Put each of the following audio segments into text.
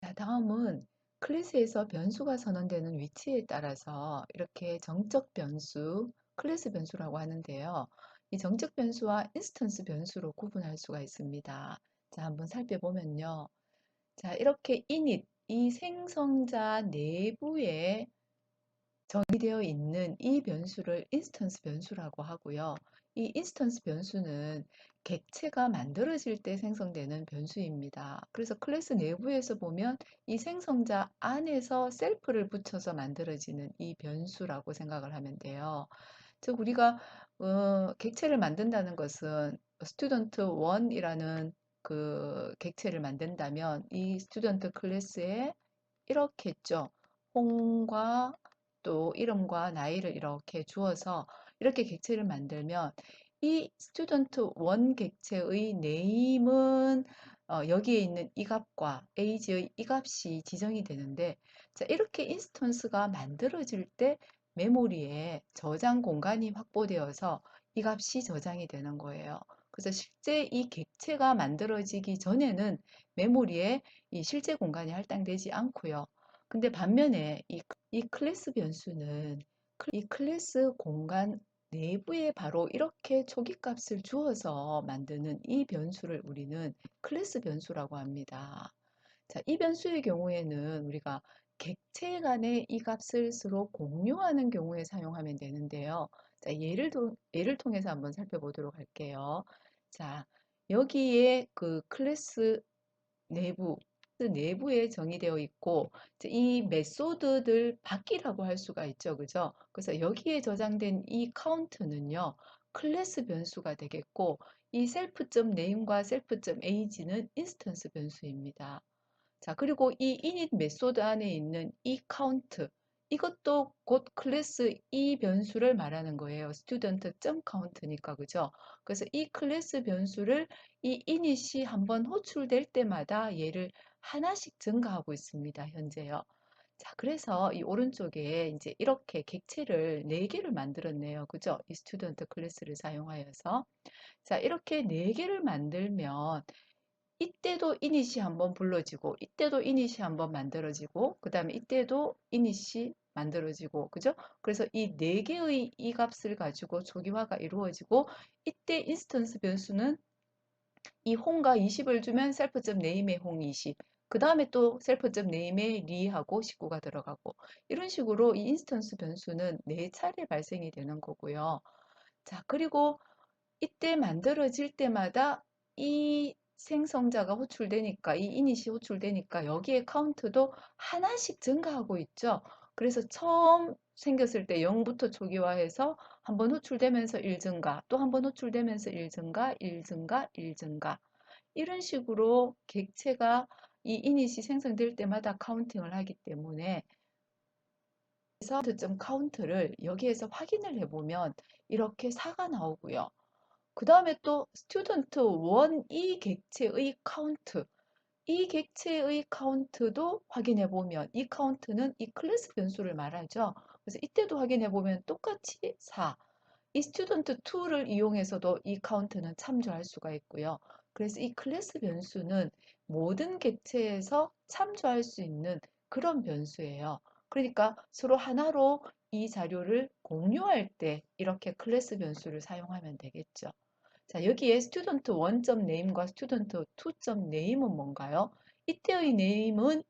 자, 다음은 클래스에서 변수가 선언되는 위치에 따라서 이렇게 정적 변수, 클래스 변수라고 하는데요. 이 정적 변수와 인스턴스 변수로 구분할 수가 있습니다. 자, 한번 살펴보면요. 자, 이렇게 init, 이 생성자 내부에 정의되어 있는 이 변수를 인스턴스 변수라고 하고요. 이 인스턴스 변수는 객체가 만들어질 때 생성되는 변수입니다. 그래서 클래스 내부에서 보면 이 생성자 안에서 셀프를 붙여서 만들어지는 이 변수라고 생각을 하면 돼요. 즉 우리가 객체를 만든다는 것은 스튜던트 1이라는 그 객체를 만든다면 이 스튜던트 클래스에 이렇게 했죠. 홍과 또 이름과 나이를 이렇게 주어서 이렇게 객체를 만들면 이 스튜던트 1 객체의 네임은 여기에 있는 이 값과 age의 이 값이 지정이 되는데 자, 이렇게 인스턴스가 만들어질 때 메모리에 저장 공간이 확보되어서 이 값이 저장이 되는 거예요. 그래서 실제 이 객체가 만들어지기 전에는 메모리에 이 실제 공간이 할당되지 않고요. 근데 반면에 이 클래스 변수는 이 클래스 공간 내부에 바로 이렇게 초기값을 주어서 만드는 이 변수를 우리는 클래스 변수라고 합니다. 자, 이 변수의 경우에는 우리가 객체 간의 이 값을 서로 공유하는 경우에 사용하면 되는데요. 자, 예를 통해서 한번 살펴보도록 할게요. 자, 여기에 그 클래스 내부에 정의되어 있고 이 메소드들 바퀴라고 할 수가 있죠. 그죠? 그래서 여기에 저장된 이 카운트는요. 클래스 변수가 되겠고 이 self.name과 self.age는 인스턴스 변수입니다. 자, 그리고 이 init 메소드 안에 있는 이 count 이것도 곧 클래스 이 변수를 말하는 거예요. student.count니까 그죠? 그래서 이 클래스 변수를 이 init이 한번 호출될 때마다 얘를 하나씩 증가하고 있습니다. 현재요. 자, 그래서 이 오른쪽에 이제 이렇게 객체를 4개를 만들었네요. 그죠? 이 스튜던트 클래스를 사용하여서. 자, 이렇게 4개를 만들면 이때도 이닛이 한번 불러지고 이때도 이닛이 한번 만들어지고 그 다음에 이때도 이닛이 만들어지고 그죠? 그래서 이 네 개의 이 값을 가지고 초기화가 이루어지고 이때 인스턴스 변수는 이 홍과 20을 주면 셀프.name의 홍 20, 그 다음에 또 셀프.name의 리하고 19가 들어가고 이런 식으로 이 인스턴스 변수는 4차례 발생이 되는 거고요. 자, 그리고 이때 만들어질 때마다 이 생성자가 호출되니까 이 이닛이 호출되니까 여기에 카운트도 하나씩 증가하고 있죠. 그래서 처음 생겼을 때 0부터 초기화해서 한번 호출되면서 1 증가, 또 한번 호출되면서 1 증가, 1 증가, 1 증가. 이런 식으로 객체가 이 이닛이 생성될 때마다 카운팅을 하기 때문에 점 카운트를 여기에서 확인을 해보면 이렇게 4가 나오고요. 그 다음에 또 스튜던트 1 이 객체의 카운트 이 객체의 카운트도 확인해 보면 이 카운트는 이 클래스 변수를 말하죠. 그래서 이때도 확인해 보면 똑같이 4. 이 스튜던트 2를 이용해서도 이 카운트는 참조할 수가 있고요. 그래서 이 클래스 변수는 모든 객체에서 참조할 수 있는 그런 변수예요. 그러니까 서로 하나로 이 자료를 공유할 때 이렇게 클래스 변수를 사용하면 되겠죠. 자, 여기에 student 1.name과 student 2.name은 뭔가요? 이때의 name은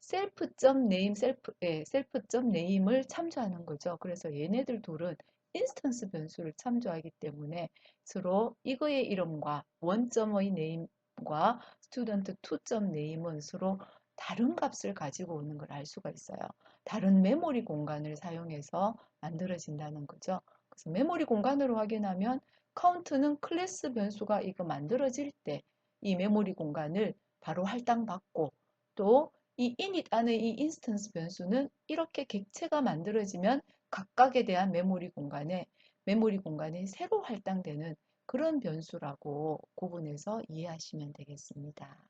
self.name, self.name을 참조하는 거죠. 그래서 얘네들 둘은 인스턴스 변수를 참조하기 때문에 서로 이거의 이름과 1.의 name과 student 2.name은 서로 다른 값을 가지고 오는 걸 알 수가 있어요. 다른 메모리 공간을 사용해서 만들어진다는 거죠. 그래서 메모리 공간으로 확인하면 카운트는 클래스 변수가 이거 만들어질 때 이 메모리 공간을 바로 할당받고 또 이 init 안의 이 인스턴스 변수는 이렇게 객체가 만들어지면 각각에 대한 메모리 공간이 새로 할당되는 그런 변수라고 구분해서 이해하시면 되겠습니다.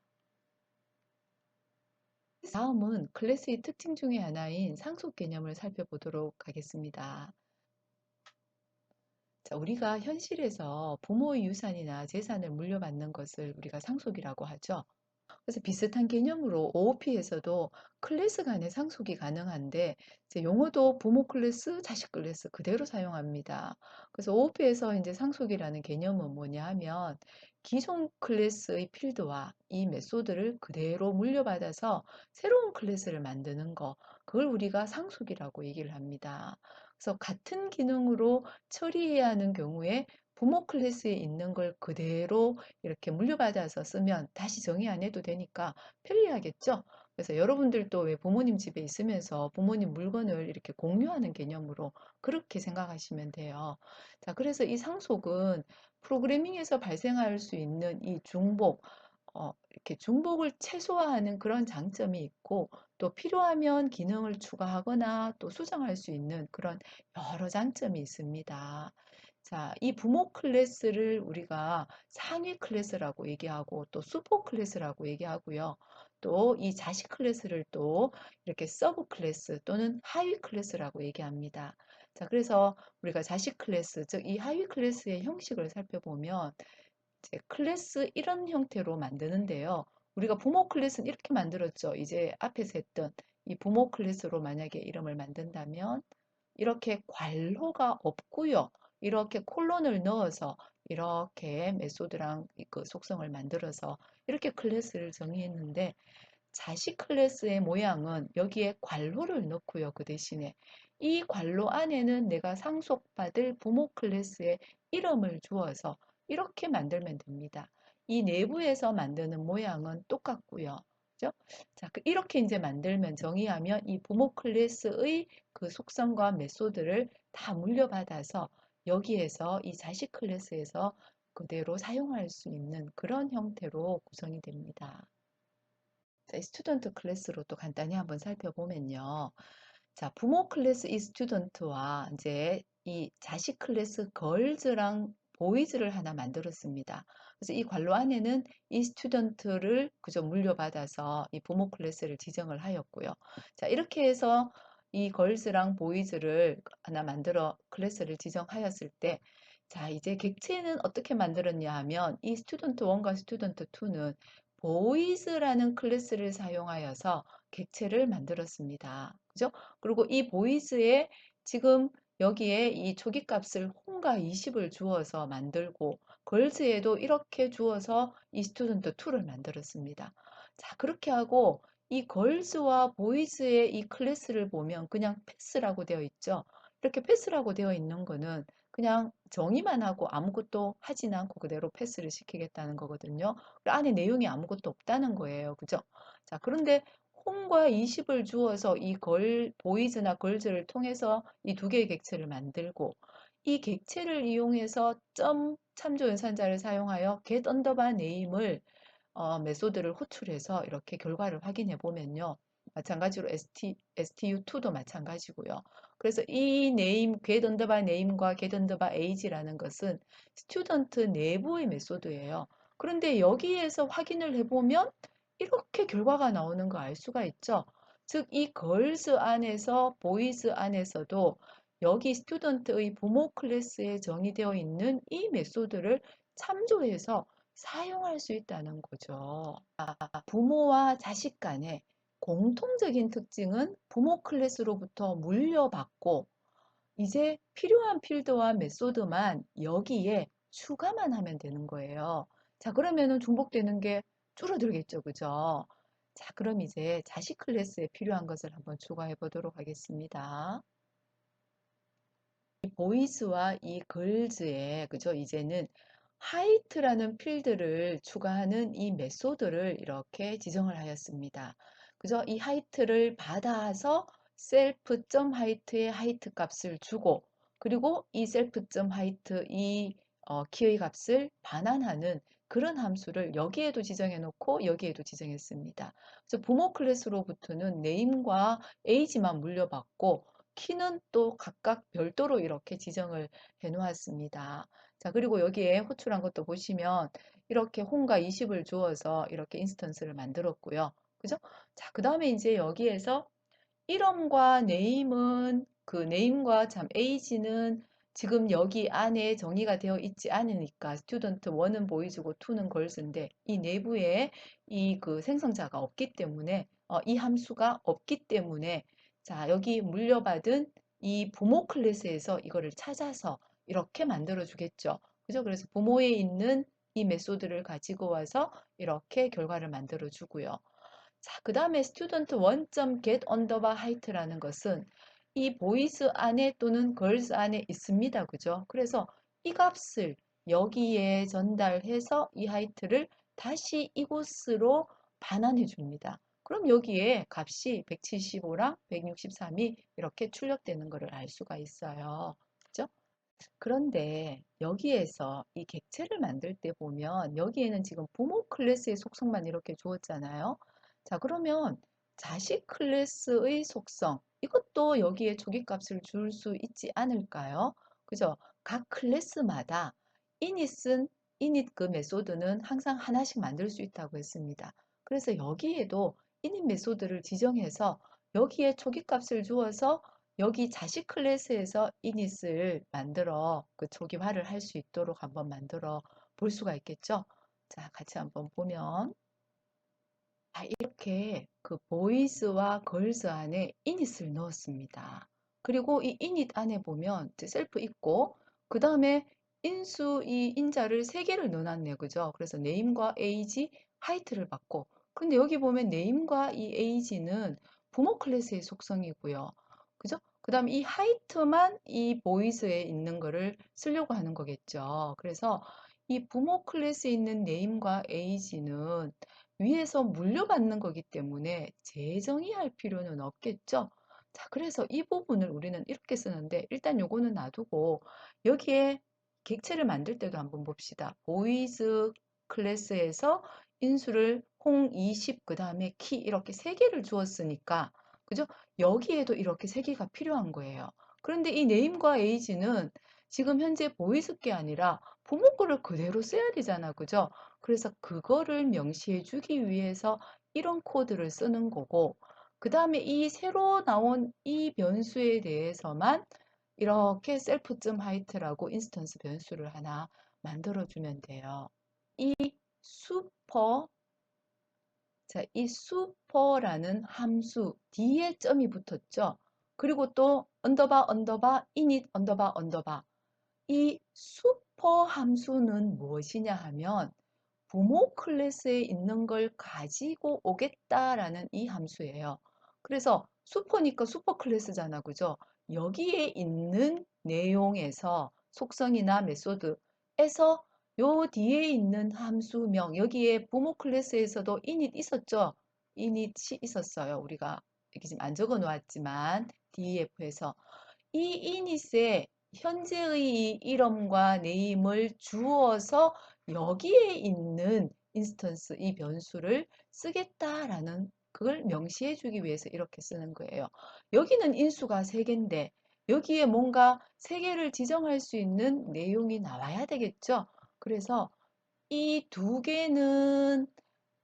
다음은 클래스의 특징 중에 하나인 상속 개념을 살펴보도록 하겠습니다. 자, 우리가 현실에서 부모의 유산이나 재산을 물려받는 것을 우리가 상속이라고 하죠. 그래서 비슷한 개념으로 OOP에서도 클래스 간의 상속이 가능한데 이제 용어도 부모 클래스, 자식 클래스 그대로 사용합니다. 그래서 OOP에서 이제 상속이라는 개념은 뭐냐 하면 기존 클래스의 필드와 이 메소드를 그대로 물려받아서 새로운 클래스를 만드는 거, 그걸 우리가 상속이라고 얘기를 합니다. 그래서 같은 기능으로 처리해야 하는 경우에 부모 클래스에 있는 걸 그대로 이렇게 물려받아서 쓰면 다시 정의 안 해도 되니까 편리하겠죠? 그래서 여러분들도 왜 부모님 집에 있으면서 부모님 물건을 이렇게 공유하는 개념으로 그렇게 생각하시면 돼요. 자, 그래서 이 상속은 프로그래밍에서 발생할 수 있는 이 중복, 이렇게 중복을 최소화하는 그런 장점이 있고 또 필요하면 기능을 추가하거나 또 수정할 수 있는 그런 여러 장점이 있습니다. 자, 이 부모 클래스를 우리가 상위 클래스라고 얘기하고 또 수포 클래스라고 얘기하고요. 또 이 자식 클래스를 또 이렇게 서브 클래스 또는 하위 클래스라고 얘기합니다. 자, 그래서 우리가 자식 클래스, 즉 이 하위 클래스의 형식을 살펴보면 이제 클래스 이런 형태로 만드는데요. 우리가 부모 클래스는 이렇게 만들었죠. 이제 앞에서 했던 이 부모 클래스로 만약에 이름을 만든다면 이렇게 괄호가 없고요. 이렇게 콜론을 넣어서 이렇게 메소드랑 그 속성을 만들어서 이렇게 클래스를 정의했는데 자식 클래스의 모양은 여기에 괄호를 넣고요. 그 대신에 이 괄호 안에는 내가 상속받을 부모 클래스의 이름을 주어서 이렇게 만들면 됩니다. 이 내부에서 만드는 모양은 똑같고요. 그죠? 자, 이렇게 이제 만들면 정의하면 이 부모 클래스의 그 속성과 메소드를 다 물려받아서 여기에서 이 자식 클래스에서 그대로 사용할 수 있는 그런 형태로 구성이 됩니다. 자, 스튜던트 클래스로 또 간단히 한번 살펴보면요. 자, 부모 클래스 이 스튜던트와 이제 이 자식 클래스 걸즈랑 보이즈를 하나 만들었습니다. 그래서 이 괄호 안에는 이 스튜던트를 그저 물려받아서 이 부모 클래스를 지정을 하였고요. 자, 이렇게 해서 이 걸즈랑 보이즈를 하나 만들어 클래스를 지정하였을 때 자, 이제 객체는 어떻게 만들었냐 하면 이 스튜던트 1과 스튜던트 2는 보이즈라는 클래스를 사용하여서 객체를 만들었습니다. 그죠? 그리고 이 보이즈에 지금 여기에 이 초기값을 홈과 20을 주어서 만들고 걸즈에도 이렇게 주어서 이 스튜던트 2를 만들었습니다. 자, 그렇게 하고 이 걸즈와 보이즈의 이 클래스를 보면 그냥 패스라고 되어 있죠. 이렇게 패스라고 되어 있는 거는 그냥 정의만 하고 아무것도 하진 않고 그대로 패스를 시키겠다는 거거든요. 그 안에 내용이 아무것도 없다는 거예요. 그죠? 자, 그런데 홈과 20을 주어서 이 보이즈나 걸즈를 통해서 이 두 개의 객체를 만들고 이 객체를 이용해서 점 참조 연산자를 사용하여 get underbar name을 메소드를 호출해서 이렇게 결과를 확인해 보면요. 마찬가지로 STU2도 마찬가지고요. 그래서 이 name, get underbar name과 get underbar age라는 것은 스튜던트 내부의 메소드예요. 그런데 여기에서 확인을 해보면 이렇게 결과가 나오는 거 알 수가 있죠. 즉, 이 girls 안에서 boys 안에서도 여기 스튜던트의 부모 클래스에 정의되어 있는 이 메소드를 참조해서 사용할 수 있다는 거죠. 부모와 자식 간의 공통적인 특징은 부모 클래스로부터 물려받고 이제 필요한 필드와 메소드만 여기에 추가만 하면 되는 거예요. 자, 그러면은 중복되는 게 줄어들겠죠. 그죠? 자, 그럼 이제 자식 클래스에 필요한 것을 한번 추가해 보도록 하겠습니다. 이 보이스와 이 걸즈에 그죠? 이제는 하이트라는 필드를 추가하는 이 메소드를 이렇게 지정을 하였습니다. 그죠? 이 하이트를 받아서 self.height의 하이트 값을 주고 그리고 이 self.height 이 키의 값을 반환하는 그런 함수를 여기에도 지정해 놓고 여기에도 지정했습니다. 그래서 부모 클래스로부터는 name과 age만 물려받고 키는 또 각각 별도로 이렇게 지정을 해 놓았습니다. 자, 그리고 여기에 호출한 것도 보시면 이렇게 홈과 20을 주어서 이렇게 인스턴스를 만들었고요. 그죠? 자, 그 다음에 이제 여기에서 이름과 네임은 그 네임과 참 age는 지금 여기 안에 정의가 되어 있지 않으니까 스튜던트 1은 보이즈고 2는 걸스인데 이 내부에 이 그 생성자가 없기 때문에 이 함수가 없기 때문에 자, 여기 물려받은 이 부모 클래스에서 이거를 찾아서 이렇게 만들어 주겠죠. 그죠? 그래서 부모에 있는 이 메소드를 가지고 와서 이렇게 결과를 만들어 주고요. 자, 그 다음에 student 1.get underbar height라는 것은 이 보이스 안에 또는 걸스 안에 있습니다. 그죠? 그래서 이 값을 여기에 전달해서 이 하이트를 다시 이곳으로 반환해 줍니다. 그럼 여기에 값이 175랑 163이 이렇게 출력되는 것을 알 수가 있어요. 그죠? 그런데 여기에서 이 객체를 만들 때 보면 여기에는 지금 부모 클래스의 속성만 이렇게 주었잖아요. 자, 그러면 자식 클래스의 속성, 이것도 여기에 조기값을 줄 수 있지 않을까요? 그죠? 각 클래스마다 init은 init 그 메소드는 항상 하나씩 만들 수 있다고 했습니다. 그래서 여기에도 init 메소드를 지정해서 여기에 초기값을 주어서 여기 자식 클래스에서 init을 만들어 그 초기화를 할 수 있도록 한번 만들어 볼 수가 있겠죠. 자, 같이 한번 보면 이렇게 그 boys와 girls 안에 init을 넣었습니다. 그리고 이 init 안에 보면 셀프 있고 그 다음에 인수 이 인자를 세 개를 넣어놨네요. 그죠? 그래서 name과 age, height를 받고 근데 여기 보면 name과 이 age는 부모 클래스의 속성이고요. 그죠? 그 다음에 이 height만 이 boys에 있는 거를 쓰려고 하는 거겠죠. 그래서 이 부모 클래스에 있는 name과 age는 위에서 물려받는 거기 때문에 재정의할 필요는 없겠죠. 자, 그래서 이 부분을 우리는 이렇게 쓰는데 일단 요거는 놔두고 여기에 객체를 만들 때도 한번 봅시다. 보이즈 클래스에서 인수를 홍 20, 그 다음에 키 이렇게 세 개를 주었으니까 그죠? 여기에도 이렇게 세 개가 필요한 거예요. 그런데 이 네임과 에이지는 지금 현재 보이스 게 아니라 부모 거를 그대로 써야 되잖아. 그죠? 그래서 그거를 명시해 주기 위해서 이런 코드를 쓰는 거고, 그 다음에 이 새로 나온 이 변수에 대해서만 이렇게 self.height라고 인스턴스 변수를 하나 만들어 주면 돼요. 이 슈퍼, 자, 이 슈퍼라는 함수 뒤에 점이 붙었죠. 그리고 또 언더바 언더바 init 언더바 언더바 이 슈퍼 함수는 무엇이냐 하면 부모 클래스에 있는 걸 가지고 오겠다라는 이 함수예요. 그래서 슈퍼니까 슈퍼 클래스잖아. 그죠? 여기에 있는 내용에서 속성이나 메소드에서 요 뒤에 있는 함수명, 여기에 부모 클래스에서도 init 있었죠? init이 있었어요. 우리가 이렇게 지금 안 적어 놓았지만 DEF에서 이 init에 현재의 이름과 네임을 주어서 여기에 있는 인스턴스 이 변수를 쓰겠다라는 그걸 명시해 주기 위해서 이렇게 쓰는 거예요. 여기는 인수가 3개인데 여기에 뭔가 3개를 지정할 수 있는 내용이 나와야 되겠죠. 그래서 이 2개는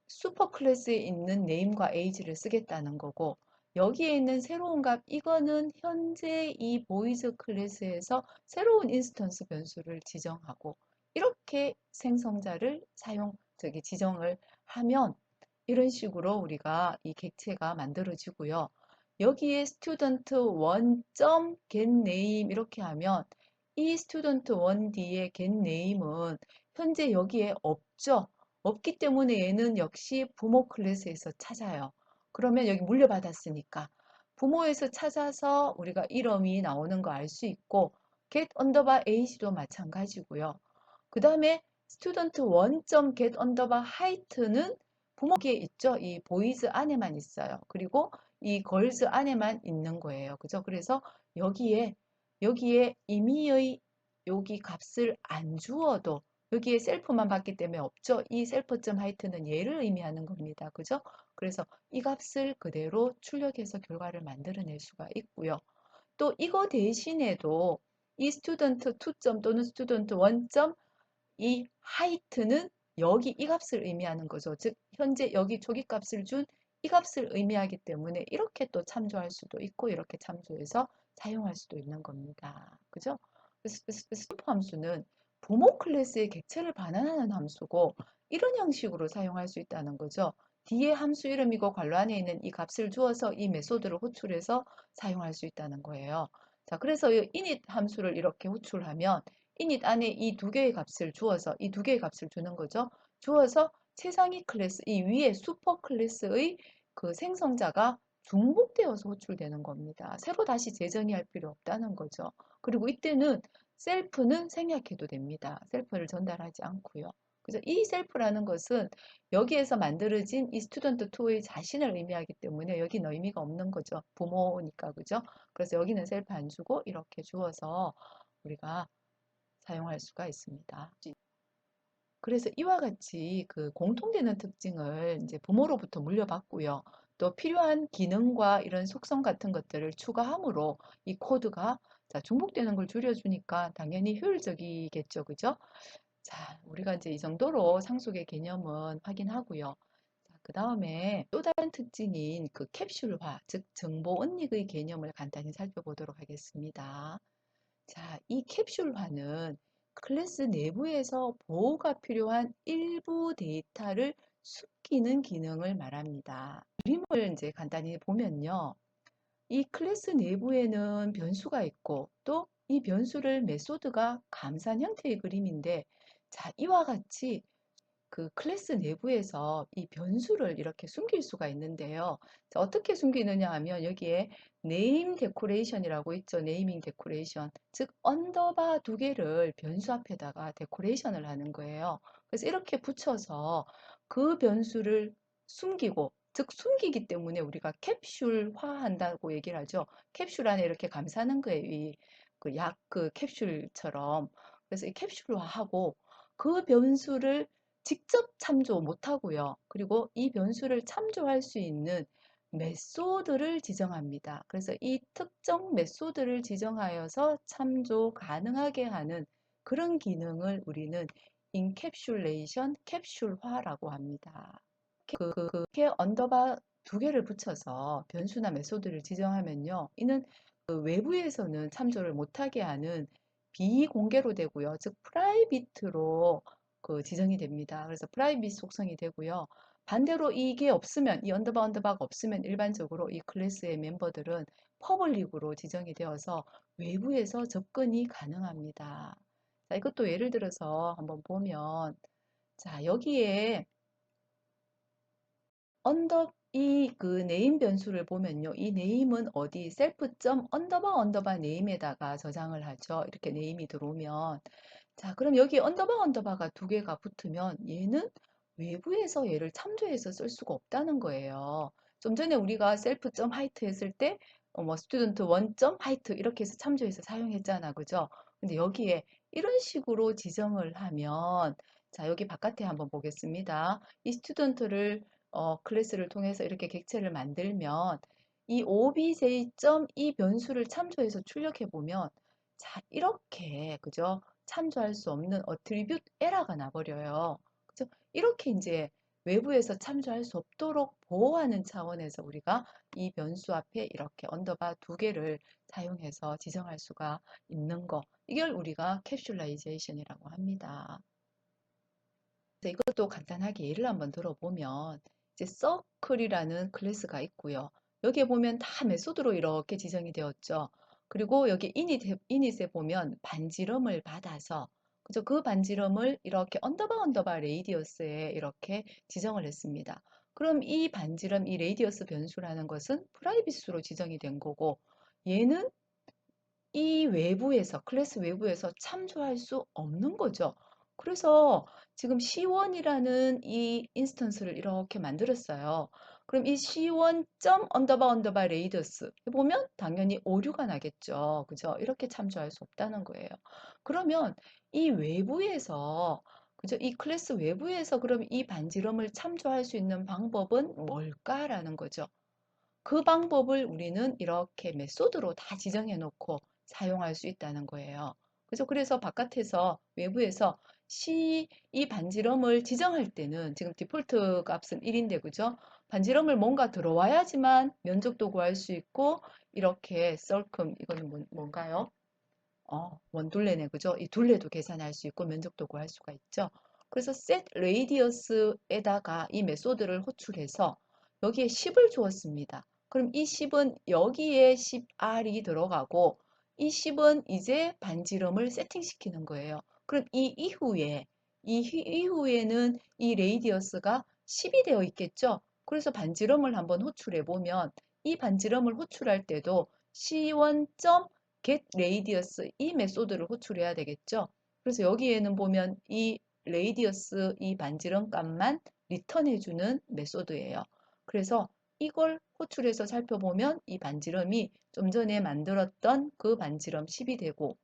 슈퍼 클래스에 있는 네임과 에이지를 쓰겠다는 거고 여기에 있는 새로운 값 이거는 현재 이 보이즈 클래스에서 새로운 인스턴스 변수를 지정하고 이렇게 생성자를 지정을 하면 이런 식으로 우리가 이 객체가 만들어지고요. 여기에 student 1.getName 이렇게 하면 이 student 1 뒤에 getName은 현재 여기에 없죠. 없기 때문에 얘는 역시 부모 클래스에서 찾아요. 그러면 여기 물려받았으니까 부모에서 찾아서 우리가 이름이 나오는 거 알 수 있고 get underbar age도 마찬가지고요. 그 다음에 student 1.get underbar height는 부모기에 있죠. 이 boys 안에만 있어요. 그리고 이 girls 안에만 있는 거예요. 그죠? 그래서 여기에 임의의 여기 값을 안 주어도 여기에 셀프만 받기 때문에 없죠. 이 셀프.점 하이트는 얘를 의미하는 겁니다. 그죠? 그래서 이 값을 그대로 출력해서 결과를 만들어낼 수가 있고요. 또 이거 대신에도 이 스튜던트 2점 또는 스튜던트 1점 이 하이트는 여기 이 값을 의미하는 거죠. 즉 현재 여기 조기 값을 준 이 값을 의미하기 때문에 이렇게 또 참조할 수도 있고 이렇게 참조해서 사용할 수도 있는 겁니다. 그죠? 슈퍼 함수는 부모 클래스의 객체를 반환하는 함수고 이런 형식으로 사용할 수 있다는 거죠. 뒤에 함수 이름이고 괄호 안에 있는 이 값을 주어서 이 메소드를 호출해서 사용할 수 있다는 거예요. 자, 그래서 이 init 함수를 이렇게 호출하면 init 안에 이 두 개의 값을 주어서 이 두 개의 값을 주는 거죠. 주어서 최상위 클래스, 이 위에 슈퍼 클래스의 그 생성자가 중복되어서 호출되는 겁니다. 새로 다시 재정의할 필요 없다는 거죠. 그리고 이때는 셀프는 생략해도 됩니다. 셀프를 전달하지 않고요. 그래서 이 셀프라는 것은 여기에서 만들어진 이 스튜던트2의 자신을 의미하기 때문에 여기는 의미가 없는 거죠. 부모니까, 그죠? 그래서 여기는 셀프 안 주고 이렇게 주어서 우리가 사용할 수가 있습니다. 그래서 이와 같이 그 공통되는 특징을 이제 부모로부터 물려받고요. 또 필요한 기능과 이런 속성 같은 것들을 추가함으로 이 코드가 자, 중복되는 걸 줄여주니까 당연히 효율적이겠죠. 그죠? 자, 우리가 이제 이 정도로 상속의 개념은 확인하고요. 그 다음에 또 다른 특징인 그 캡슐화, 즉 정보 은닉의 개념을 간단히 살펴보도록 하겠습니다. 자, 이 캡슐화는 클래스 내부에서 보호가 필요한 일부 데이터를 숨기는 기능을 말합니다. 그림을 이제 간단히 보면요. 이 클래스 내부에는 변수가 있고 또 이 변수를 메소드가 감싼 형태의 그림인데 자, 이와 같이 그 클래스 내부에서 이 변수를 이렇게 숨길 수가 있는데요. 자, 어떻게 숨기느냐 하면 여기에 네임 데코레이션이라고 있죠. 네이밍 데코레이션. 즉 언더바 두 개를 변수 앞에다가 데코레이션을 하는 거예요. 그래서 이렇게 붙여서 그 변수를 숨기고 즉 숨기기 때문에 우리가 캡슐화한다고 얘기를 하죠. 캡슐 안에 이렇게 감싸는 거예요. 그 캡슐처럼. 그래서 이 캡슐화하고 그 변수를 직접 참조 못하고요. 그리고 이 변수를 참조할 수 있는 메소드를 지정합니다. 그래서 이 특정 메소드를 지정하여서 참조 가능하게 하는 그런 기능을 우리는 인캡슐레이션, 캡슐화라고 합니다. 이렇게 언더바 두 개를 붙여서 변수나 메소드를 지정하면요. 이는 그 외부에서는 참조를 못하게 하는 비공개로 되고요. 즉 프라이빗으로 그 지정이 됩니다. 그래서 프라이빗 속성이 되고요. 반대로 이게 없으면 이 언더바가 없으면 일반적으로 이 클래스의 멤버들은 퍼블릭으로 지정이 되어서 외부에서 접근이 가능합니다. 자, 이것도 예를 들어서 한번 보면 자, 여기에 이 그 네임 변수를 보면요. 이 네임은 어디 셀프.언더바 언더바 네임에다가 저장을 하죠. 이렇게 네임이 들어오면. 자, 그럼 여기 언더바가 두 개가 붙으면 얘는 외부에서 얘를 참조해서 쓸 수가 없다는 거예요. 좀 전에 우리가 셀프.height 했을 때 뭐 스튜던트 1.height 이렇게 해서 참조해서 사용했잖아. 그죠? 근데 여기에 이런 식으로 지정을 하면 자, 여기 바깥에 한번 보겠습니다. 이 스튜던트를 클래스를 통해서 이렇게 객체를 만들면 이 obj.점 이 변수를 참조해서 출력해 보면 자, 이렇게 그죠? 참조할 수 없는 attribute 에러가 나버려요. 그죠? 이렇게 이제 외부에서 참조할 수 없도록 보호하는 차원에서 우리가 이 변수 앞에 이렇게 언더바 두 개를 사용해서 지정할 수가 있는 거. 이걸 우리가 캡슐라이제이션이라고 합니다. 이것도 간단하게 예를 한번 들어보면 이제 서클이라는 클래스가 있고요. 여기에 보면 다 메소드로 이렇게 지정이 되었죠. 그리고 여기 이닛에 보면 반지름을 받아서 그죠? 그 반지름을 이렇게 언더바 레이디어스에 이렇게 지정을 했습니다. 그럼 이 반지름, 이 레이디어스 변수라는 것은 프라이빗으로 지정이 된 거고 얘는 이 외부에서, 클래스 외부에서 참조할 수 없는 거죠. 그래서 지금 C1이라는 이 인스턴스를 이렇게 만들었어요. 그럼 이 C1 언더바 레이더스 보면 당연히 오류가 나겠죠. 그죠? 이렇게 참조할 수 없다는 거예요. 그러면 이 외부에서 그죠? 이 클래스 외부에서 그럼 이 반지름을 참조할 수 있는 방법은 뭘까라는 거죠. 그 방법을 우리는 이렇게 메소드로 다 지정해 놓고 사용할 수 있다는 거예요. 그래서 바깥에서 외부에서 이 반지름을 지정할 때는 지금 디폴트 값은 1인데 그죠? 반지름을 뭔가 들어와야지만 면적도 구할 수 있고 이렇게 썰큼 이거는 뭔가요? 원둘레네, 그죠? 이 둘레도 계산할 수 있고 면적도 구할 수가 있죠. 그래서 set radius에다가 이 메소드를 호출해서 여기에 10을 주었습니다. 그럼 이 10은 여기에 10R이 들어가고 이 10은 이제 반지름을 세팅시키는 거예요. 그럼 이후에는 이 레이디어스가 10이 되어 있겠죠? 그래서 반지름을 한번 호출해 보면 이 반지름을 호출할 때도 C1. get radius 이 메소드를 호출해야 되겠죠. 그래서 여기에는 보면 이 radius 이 반지름 값만 리턴해주는 메소드예요. 그래서 이걸 호출해서 살펴보면 이 반지름이 좀 전에 만들었던 그 반지름 10이 되고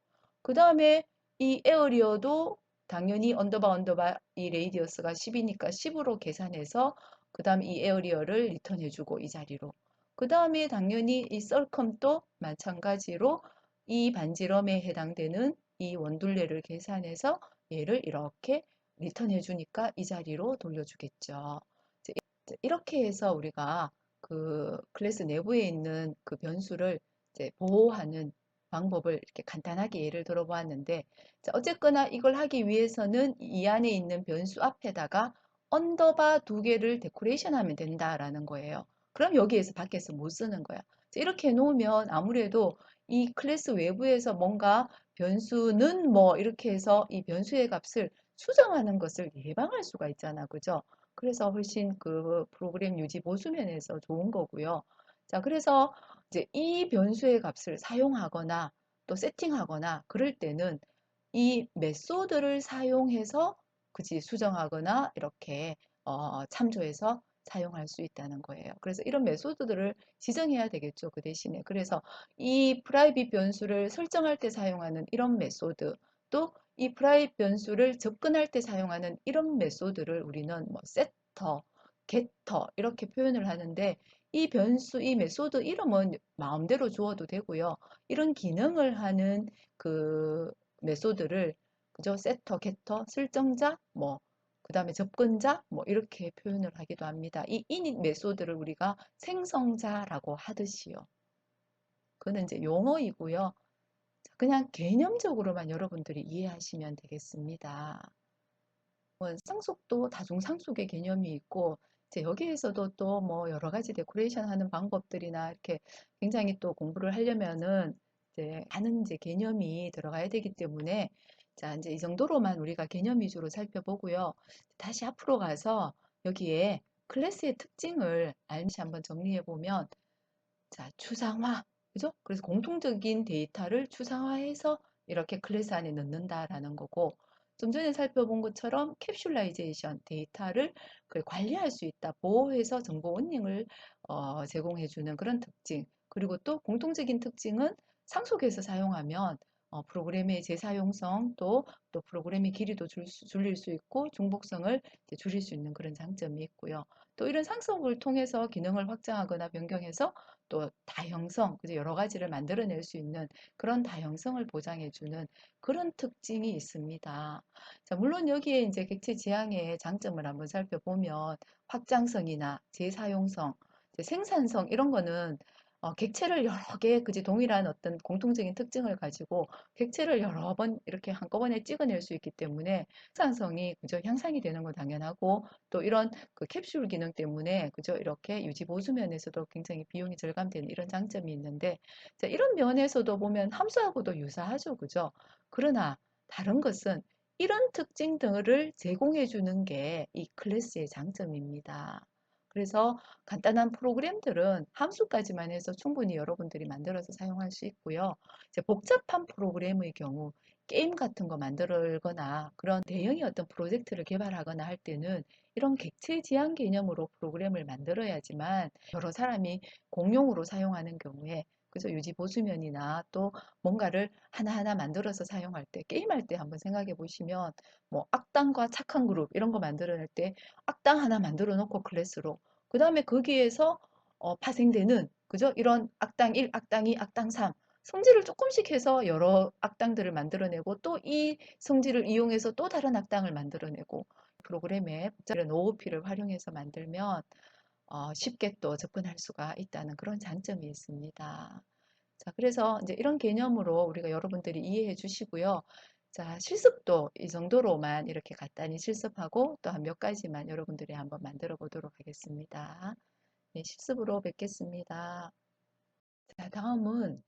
그 다음에 이 에어리어도 당연히 언더바 이 레이디어스가 10이니까 10으로 계산해서 그 다음 이 에어리어를 리턴해주고 이 자리로 그 다음에 당연히 이 썰컴도 마찬가지로 이 반지름에 해당되는 이 원둘레를 계산해서 얘를 이렇게 리턴해 주니까 이 자리로 돌려주겠죠. 이제 이렇게 해서 우리가 그 클래스 내부에 있는 그 변수를 이제 보호하는 방법을 이렇게 간단하게 예를 들어 보았는데, 자, 어쨌거나 이걸 하기 위해서는 이 안에 있는 변수 앞에다가 언더바 두 개를 데코레이션 하면 된다라는 거예요. 그럼 여기에서 밖에서 못 쓰는 거야. 이렇게 해놓으면 아무래도 이 클래스 외부에서 뭔가 변수는 뭐 이렇게 해서 이 변수의 값을 수정하는 것을 예방할 수가 있잖아. 그죠? 그래서 훨씬 그 프로그램 유지 보수 면에서 좋은 거고요. 자, 그래서 이제 이 변수의 값을 사용하거나 또 세팅하거나 그럴 때는 이 메소드를 사용해서 그지 수정하거나 이렇게 참조해서 사용할 수 있다는 거예요. 그래서 이런 메소드들을 지정해야 되겠죠. 그 대신에. 그래서 이 프라이빗 변수를 설정할 때 사용하는 이런 메소드, 또 이 프라이빗 변수를 접근할 때 사용하는 이런 메소드를 우리는 뭐 세터, 게터 이렇게 표현을 하는데 이 변수, 이 메소드 이름은 마음대로 주어도 되고요. 이런 기능을 하는 그 메소드를 그죠? 세터, 게터, 설정자, 뭐 그다음에 접근자 뭐 이렇게 표현을 하기도 합니다. 이 init 메소드를 우리가 생성자라고 하듯이요. 그거는 이제 용어이고요. 그냥 개념적으로만 여러분들이 이해하시면 되겠습니다. 상속도 다중상속의 개념이 있고 이제 여기에서도 또 뭐 여러 가지 데코레이션 하는 방법들이나 이렇게 굉장히 또 공부를 하려면은 이제 많은 이제 개념이 들어가야 되기 때문에 자 이제 이 정도로만 우리가 개념 위주로 살펴보고요. 다시 앞으로 가서 여기에 클래스의 특징을 알시 한번 정리해 보면 자 추상화 그죠? 그래서 공통적인 데이터를 추상화해서 이렇게 클래스 안에 넣는다라는 거고 좀 전에 살펴본 것처럼 캡슐라이제이션 데이터를 관리할 수 있다. 보호해서 정보 운영을 제공해주는 그런 특징. 그리고 또 공통적인 특징은 상속해서 사용하면 프로그램의 재사용성 또 프로그램의 길이도 줄일 수 있고 중복성을 줄일 수 있는 그런 장점이 있고요. 또 이런 상속을 통해서 기능을 확장하거나 변경해서 또 다형성, 그죠? 여러 가지를 만들어낼 수 있는 그런 다형성을 보장해주는 그런 특징이 있습니다. 자, 물론 여기에 이제 객체 지향의 장점을 한번 살펴보면 확장성이나 재사용성, 생산성 이런 거는 객체를 여러 개, 그지 동일한 어떤 공통적인 특징을 가지고 객체를 여러 번 이렇게 한꺼번에 찍어낼 수 있기 때문에 생산성이 그저 향상이 되는 건 당연하고 또 이런 그 캡슐 기능 때문에 그저 이렇게 유지 보수 면에서도 굉장히 비용이 절감되는 이런 장점이 있는데 자, 이런 면에서도 보면 함수하고도 유사하죠, 그죠? 그러나 다른 것은 이런 특징들을 제공해 주는 게 이 클래스의 장점입니다. 그래서 간단한 프로그램들은 함수까지만 해서 충분히 여러분들이 만들어서 사용할 수 있고요. 이제 복잡한 프로그램의 경우 게임 같은 거 만들거나 그런 대형의 어떤 프로젝트를 개발하거나 할 때는 이런 객체 지향 개념으로 프로그램을 만들어야지만 여러 사람이 공용으로 사용하는 경우에 그래서 유지 보수면이나 또 뭔가를 하나하나 만들어서 사용할 때 게임할 때 한번 생각해 보시면 뭐 악당과 착한 그룹 이런 거 만들어낼 때 악당 하나 만들어 놓고 클래스로 그 다음에 거기에서 파생되는 그죠? 이런 악당 1, 악당 2, 악당 3 성질을 조금씩 해서 여러 악당들을 만들어내고 또 이 성질을 이용해서 또 다른 악당을 만들어내고 프로그램에 복잡한 OOP를 활용해서 만들면 쉽게 또 접근할 수가 있다는 그런 장점이 있습니다. 자, 그래서 이제 이런 개념으로 우리가 여러분들이 이해해 주시고요. 자, 실습도 이 정도로만 이렇게 간단히 실습하고 또 한 몇 가지만 여러분들이 한번 만들어 보도록 하겠습니다. 네, 실습으로 뵙겠습니다. 자, 다음은